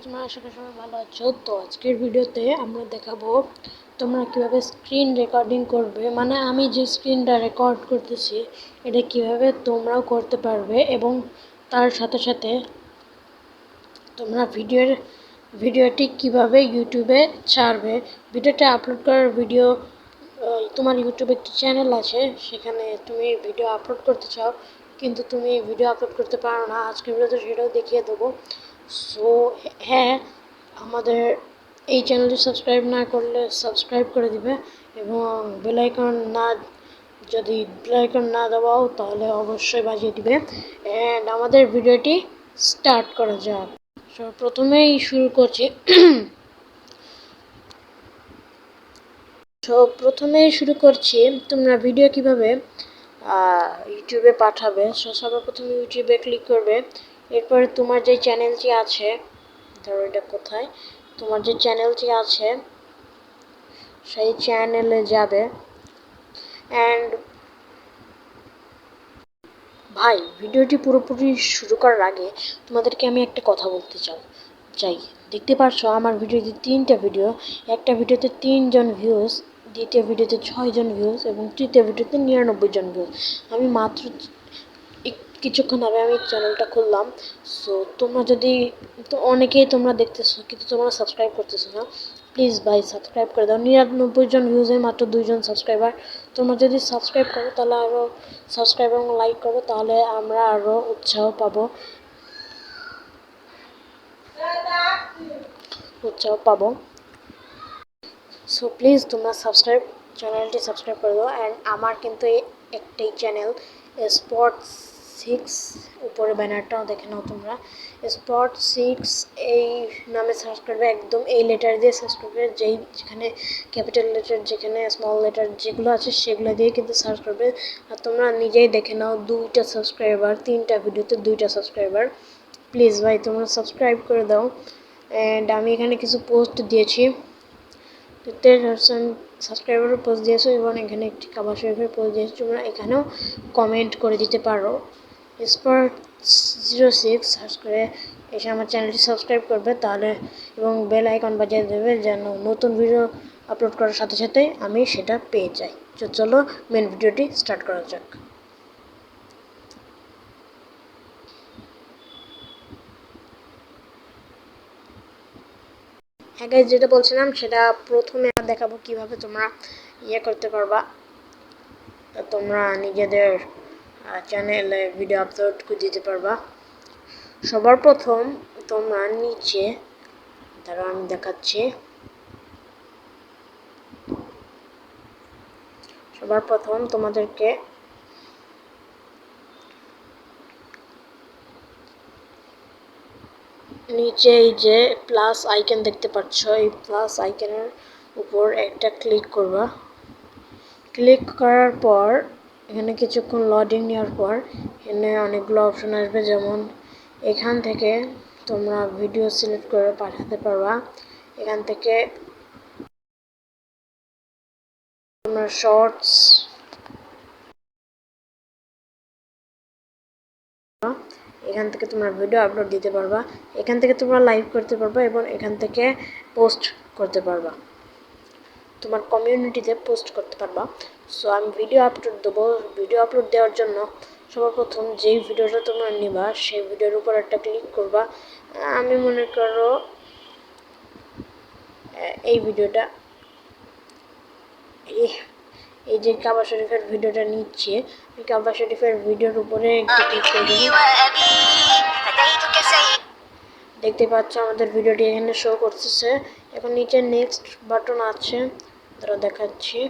তোমরা আশা করি সবাই ভালো আছো। তো আজকের ভিডিওতে আমরা দেখাবো তোমরা কিভাবে স্ক্রিন রেকর্ডিং করবে, মানে আমি যে স্ক্রিনটা রেকর্ড করতেছি এটা কিভাবে তোমরাও করতে পারবে এবং তার সাথে সাথে তোমরা ভিডিওটি কিভাবে ইউটিউবে ছাড়বে। ভিডিওটা আপলোড করার তোমার ইউটিউবে একটি চ্যানেল আছে, সেখানে তুমি ভিডিও আপলোড করতে চাও কিন্তু তুমি ভিডিও আপলোড করতে পারো না। আজকের ভিডিওতে সেটাও দেখিয়ে দেবো। সো হ্যাঁ, আমাদের এই চ্যানেলটি সাবস্ক্রাইব না করলে সাবস্ক্রাইব করে দিবে এবং বেল আইকন না দেওয়াও তাহলে অবশ্যই বাজিয়ে দিবে। অ্যান্ড আমাদের ভিডিওটি স্টার্ট করা যাক। সো প্রথমেই শুরু করছি তোমরা ভিডিও কিভাবে ইউটিউবে পাঠাবে। সর্বপ্রথমে ইউটিউবে ক্লিক করবে, এরপরে তোমার যে চ্যানেলটি আছে, ধরো এটা কোথায়, তোমার যে চ্যানেলটি আছে সেই চ্যানেলে যাবে। অ্যান্ড ভাই, ভিডিওটি পুরোপুরি শুরু করার আগে তোমাদেরকে আমি একটা কথা বলতে চাই। দেখতে পারছো আমার ভিডিওতে 3টা ভিডিও, একটা ভিডিওতে 3 জন ভিউজ, দ্বিতীয় ভিডিওতে 6 জন ভিউজ এবং তৃতীয় ভিডিওতে 99 জন ভিউজ। আমি মাত্র কিছুক্ষণ আগে আমি চ্যানেলটা খুললাম। সো তোমরা অনেকেই তোমরা দেখতেছো কিন্তু তোমরা সাবস্ক্রাইব করতেছো না। প্লিজ ভাই সাবস্ক্রাইব করে দাও। 99 জন ভিউজে মাত্র 2 জন সাবস্ক্রাইবার। তোমরা যদি সাবস্ক্রাইব করো তাহলে আরও সাবস্ক্রাইব এবং লাইক করো, তাহলে আমরা আরও উৎসাহ পাবো। সো প্লিজ তোমরা চ্যানেলটি সাবস্ক্রাইব করে দাও। অ্যান্ড আমার কিন্তু একটাই চ্যানেল, স্পট 6, উপরে ব্যানারটাও দেখে নাও তোমরা। স্পট 6 এই নামে সার্চ করবে, একদম এই লেটার দিয়ে সার্চ করবে, যেখানে ক্যাপিটাল লেটার যেখানে স্মল লেটার যেগুলো আছে সেগুলো দিয়ে কিন্তু সার্চ করবে। আর তোমরা নিজেই দেখে নাও 2টা সাবস্ক্রাইবার, 3টা ভিডিওতে 2টা সাবস্ক্রাইবার। প্লিজ ভাই তোমরা সাবস্ক্রাইব করে দাও। অ্যান্ড আমি এখানে কিছু পোস্ট দিয়েছি, 10% সাবস্ক্রাইবারের পোস্ট দিয়েছো এবং এখানে একটি কাবা শরীফের পোস্ট দিয়েছো। তোমরা এখানেও কমেন্ট করে দিতে পারো। স্পট 06 সার্চ করে এসে আমার চ্যানেলটি সাবস্ক্রাইব করবে তাহলে, এবং বেল আইকন বাজিয়ে দেবে যেন নতুন ভিডিও আপলোড করার সাথে সাথে আমি সেটা পেয়ে যাই। চলো মেন ভিডিওটি স্টার্ট করা যাক। হ্যাঁ গাইস, যেটা বলছিলাম সেটা প্রথমে দেখাবো কিভাবে তোমরা করতে পারবা, তোমরা নিজেদের চ্যানেলে ভিডিও আপলোড করে দিতে পারবা। সবার প্রথম তোমরা নিচে, ধরো আমি দেখাচ্ছি, সবার প্রথম তোমাদেরকে নিচে এই যে প্লাস আইকন দেখতে পাচ্ছ, এই প্লাস আইকনের উপর একটা ক্লিক করবা। ক্লিক করার পর এখানে কিছুক্ষণ লোডিং নেওয়ার পর এখানে অনেকগুলো অপশন আসবে, যেমন এখান থেকে তোমরা ভিডিও সিলেক্ট করে পাঠাতে পারবা। এখান থেকে তোমরা শর্টস, এখান থেকে তোমরা ভিডিও আপলোড দিতে পারবা, এখান থেকে তোমরা লাইভ করতে পারবা এবং এখান থেকে পোস্ট করতে পারবা, তোমার কমিউনিটিতে পোস্ট করতে পারবা। সো আমি ভিডিও আপলোড দেবো। ভিডিও আপলোড দেওয়ার জন্য সর্বপ্রথম যেই ভিডিওটা তোমরা নিবা সেই ভিডিওর উপর একটা ক্লিক করবা। আমি মনে করো এই ভিডিওটা, এই যে কাবা শরীফের ভিডিওটা নিচ্ছে, এই কাবা শরীফের ভিডিওর উপরে একটু ক্লিক করবে। দেখতে পাচ্ছ আমাদের ভিডিওটি এখানে শো করতেছে। এখন নিচে নেক্সট বাটন আছে, তারা দেখাচ্ছি।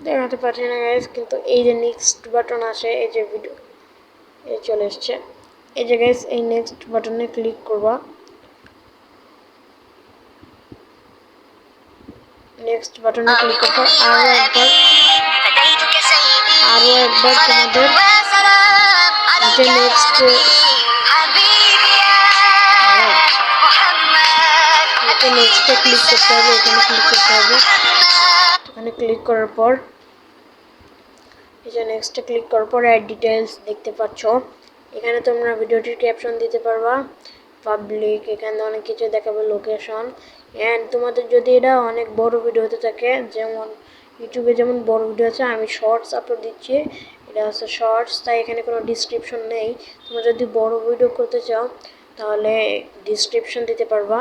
দেখাতে পারছি না গাইজ, কিন্তু এই যে নেক্সট বাটন আছে, এই যে ভিডিও এই চলে এসছে, এই যে গাইজ এই নেক্সট বাটনে ক্লিক করবা। নেক্সট বাটনে ক্লিক করবা, আরো একবার তোমাদের যে নেক্সট তো নেক্সটে ক্লিক করতে হবে, এখানে ক্লিক করতে হবে। এখানে ক্লিক করার পর এই যে নেক্সটে ক্লিক করার পর অ্যাড ডিটেলস দেখতে পাচ্ছ। এখানে তোমরা ভিডিওটির ক্যাপশন দিতে পারবা, পাবলিক, এখানে অনেক কিছু দেখাবে, লোকেশন। অ্যান্ড তোমাদের যদি এটা অনেক বড় ভিডিও হতে থাকে, যেমন ইউটিউবে যেমন বড় ভিডিও আছে, আমি শর্টস আপলোড দিচ্ছি, এটা হচ্ছে শর্টস, তাই এখানে কোনো ডিসক্রিপশন নেই। তোমরা যদি বড় ভিডিও করতে চাও তাহলে ডিসক্রিপশন দিতে পারবা,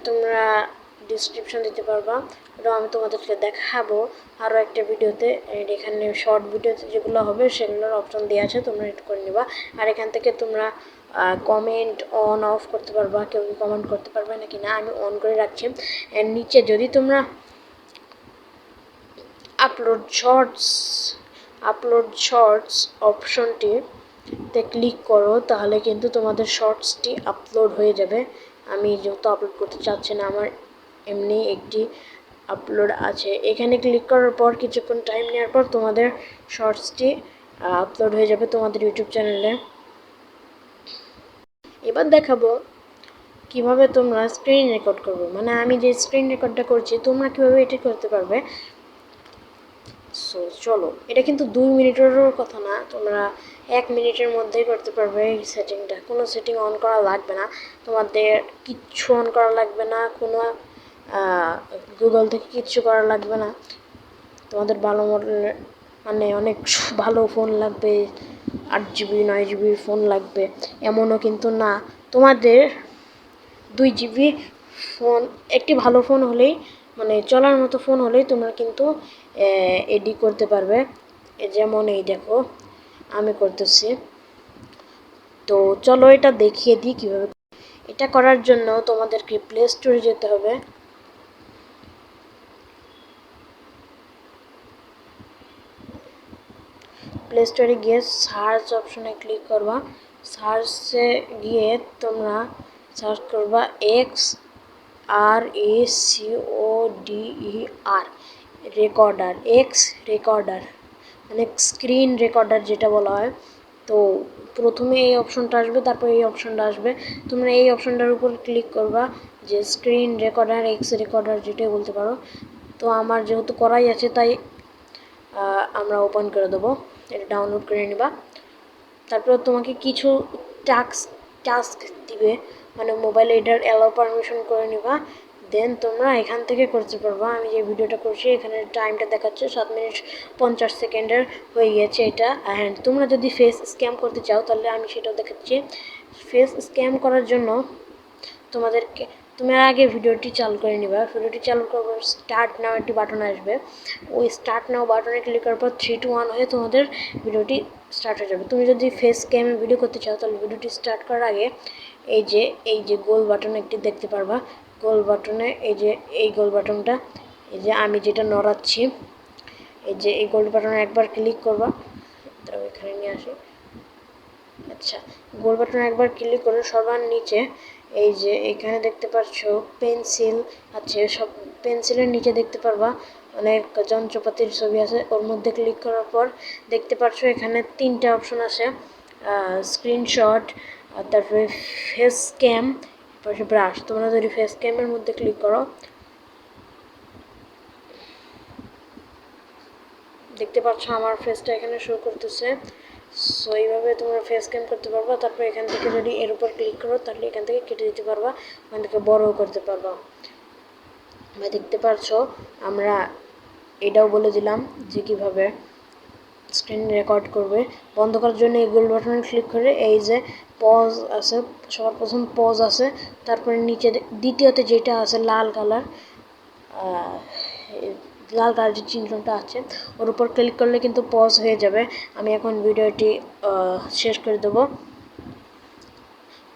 তোমরা ডিসক্রিপশন দিতে পারবা। এটা আমি তোমাদেরকে দেখাবো আরও একটা ভিডিওতে। এখানে শর্ট ভিডিওতে যেগুলো হবে সেগুলোর অপশন দেওয়া আছে, তোমরা এড করে নিবা। আর এখান থেকে তোমরা কমেন্ট অন অফ করতে পারবা, কেউ কমেন্ট করতে পারবে নাকি না, আমি অন করে রাখছি। এর নিচে যদি তোমরা আপলোড শর্টস অপশনটিতে ক্লিক করো, তাহলে কিন্তু তোমাদের শর্টসটি আপলোড হয়ে যাবে। আমি যেহেতু আপলোড করতে চাচ্ছি না, আমার এমনি একটি আপলোড আছে। এখানে ক্লিক করার পর কিছুক্ষণ টাইম নেওয়ার পর তোমাদের শর্টসটি আপলোড হয়ে যাবে তোমাদের ইউটিউব চ্যানেলে। এবার দেখাবো কিভাবে তোমরা স্ক্রিন রেকর্ড করবে, মানে আমি যে স্ক্রিন রেকর্ডটা করছি তোমরা কীভাবে এটি করতে পারবে। সো চলো, এটা কিন্তু 2 মিনিটেরও কথা না, তোমরা 1 মিনিটের মধ্যেই করতে পারবে এই সেটিংটা। কোনো সেটিং অন করা লাগবে না, তোমাদের কিচ্ছু অন করা লাগবে না, কোনো গুগল থেকে কিচ্ছু করা লাগবে না। তোমাদের ভালো মডেলের মানে অনেক ভালো ফোন লাগবে, 8GB 9GB ফোন লাগবে এমনও কিন্তু না। তোমাদের 2GB ফোন, একটি ভালো ফোন হলেই, মানে চলার মতো ফোন হলেই তোমরা কিন্তু এডি করতে পারবে। যেমন এই দেখো আমি করতেছি, তো চলো এটা দেখিয়ে দিই কীভাবে। এটা করার জন্য তোমাদেরকে প্লে স্টোরে যেতে হবে। প্লে স্টোরে গিয়ে সার্চ অপশনে ক্লিক করবা, সার্চে গিয়ে তোমরা সার্চ করবা XRECODER রেকর্ডার, মানে স্ক্রিন রেকর্ডার যেটা বলা হয়। তো প্রথমে এই অপশনটা আসবে, তারপর এই অপশনটা আসবে, তোমরা এই অপশনটার উপর ক্লিক করবা, যে স্ক্রিন রেকর্ডার, এক্স রেকর্ডার যেটাই বলতে পারো। তো আমার যেহেতু করাই আছে তাই আমরা ওপেন করে দেবো, এটা ডাউনলোড করে নিবা। তারপর তোমাকে কিছু টাস্ক দিবে, মানে মোবাইলে এটার অ্যালাউ পারমিশন করে নিবা, দেন তোমরা এখান থেকে করতে পারবা। আমি যে ভিডিওটা করছি এখানে টাইমটা দেখাচ্ছে 7 মিনিট 50 সেকেন্ডের হয়ে গেছে এটা। অ্যান্ড তোমরা যদি ফেস স্ক্যাম করতে চাও তাহলে আমি সেটাও দেখাচ্ছি। ফেস স্ক্যাম করার জন্য তোমরা আগে ভিডিওটি চালু করে নিবা। ভিডিওটি চালু করার পর স্টার্ট নাও একটি বাটন আসবে, ওই স্টার্ট নাও বাটনে ক্লিক করার পর 3 2 1 হয়ে তোমাদের ভিডিওটি স্টার্ট হয়ে যাবে। তুমি যদি ফেস ক্যামে ভিডিও করতে চাও তাহলে ভিডিওটি স্টার্ট করার আগে এই যে গোল বাটন একটি দেখতে পারবা, গোল বাটনে এই গোল বাটনটা, এই যে আমি যেটা নড়াচ্ছি, এই যে এই গোল বাটনে একবার ক্লিক করবা। তো এখানে নিয়ে আসি, আচ্ছা, গোল বাটনে একবার ক্লিক করে সবার নিচে এই যে এখানে দেখতে পাচ্ছ পেন্সিল আছে, সব পেন্সিলের নিচে দেখতে পারবা অনেক যন্ত্রপাতির ছবি আছে। ওর মধ্যে ক্লিক করার পর দেখতে পাচ্ছ এখানে 3টে অপশন আছে, স্ক্রিনশট, তারপরে ফেস ক্যাম, তারপরে ব্রাশ। তোমরা যদি ফেস ক্যামের মধ্যে ক্লিক করো, দেখতে পাচ্ছ আমার ফেসটা এখানে শো করতেছে। সো এইভাবে তোমরা ফেস ক্যাম করতে পারবা। তারপর এখান থেকে যদি এর উপর ক্লিক করো তাহলে এখান থেকে কেটে দিতে পারবা, এখান থেকে বড়ও করতে পারবা। দেখতে পাচ্ছ আমরা এটাও বলে দিলাম যে কীভাবে স্ক্রিন রেকর্ড করবে। বন্ধ করার জন্য এই গোল বাটনে ক্লিক করে এই যে পজ আছে, সবার প্রথম পজ আছে, তারপরে নিচে দ্বিতীয়তে যেটা আছে লাল কালার যে চিহ্নটা আছে ওর উপর ক্লিক করলে কিন্তু পজ হয়ে যাবে। আমি এখন ভিডিওটি শেষ করে দেবো,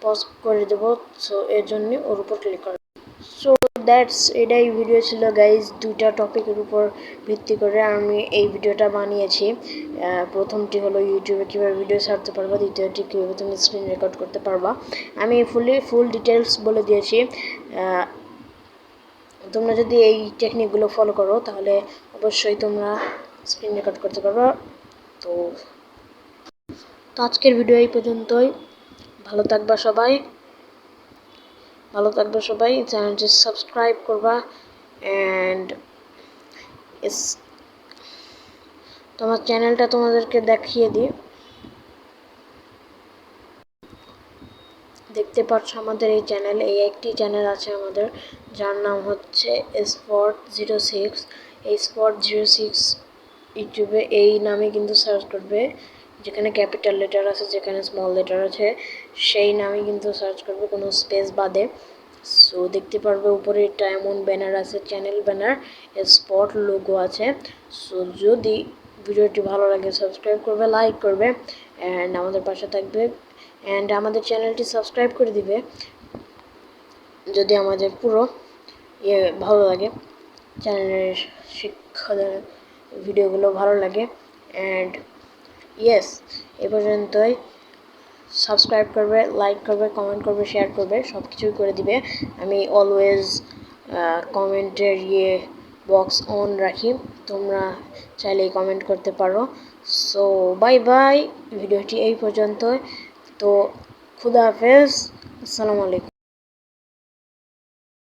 পজ করে দেবো। সো এর জন্য ওর উপর ক্লিক করো। সো এটাই ভিডিও ছিল গাইজ, 2টা টপিকের উপর ভিত্তি করে আমি এই ভিডিওটা বানিয়েছি। প্রথমটি হলো ইউটিউবে কীভাবে ভিডিও ছাড়তে পারবা, দ্বিতীয়টি কীভাবে তুমি স্ক্রিন রেকর্ড করতে পারবা। আমি ফুল ডিটেলস বলে দিয়েছি। তোমরা যদি এই টেকনিকগুলো ফলো করো তাহলে অবশ্যই তোমরা স্ক্রিন রেকর্ড করতে পারবা। তো আজকের ভিডিও এই পর্যন্তই, ভালো থাকবা সবাই। ভালো থাকবে সবাই, চ্যানেলটি সাবস্ক্রাইব করবা। অ্যান্ড তোমার চ্যানেলটা তোমাদেরকে দেখিয়ে দিই। দেখতে পাচ্ছ আমাদের এই চ্যানেল, এই একটি চ্যানেল আছে আমাদের, যার নাম হচ্ছে Spot06। এই Spot06 ইউটিউবে এই নামে কিন্তু সার্চ করবে, যেখানে ক্যাপিটাল লেটার আছে, যেখানে স্মল লেটার আছে, সেই নামে কিন্তু সার্চ করবে, কোনো স্পেস বাদে। সো দেখতে পারবে উপরে একটা এমন ব্যানার আছে, চ্যানেল ব্যানার, স্পট লোগো আছে। সো যদি ভিডিওটি ভালো লাগে সাবস্ক্রাইব করবে, লাইক করবে, অ্যান্ড আমাদের পাশে থাকবে, অ্যান্ড আমাদের চ্যানেলটি সাবস্ক্রাইব করে দিবে যদি আমাদের পুরো ভালো লাগে, চ্যানেলের শিক্ষার ভিডিওগুলো ভালো লাগে। অ্যান্ড ইয়েস, এ পর্যন্তই। সাবস্ক্রাইব করবে, লাইক করবে, কমেন্ট করবে, শেয়ার করবে, সব কিছুই করে দিবে। আমি অলওয়েজ কমেন্টের বক্স অন রাখি, তোমরা চাইলেই কমেন্ট করতে পারো। সো বাই বাই, ভিডিওটি এই পর্যন্ত। তো খুদা হাফেজ, আসসালামু আলাইকুম।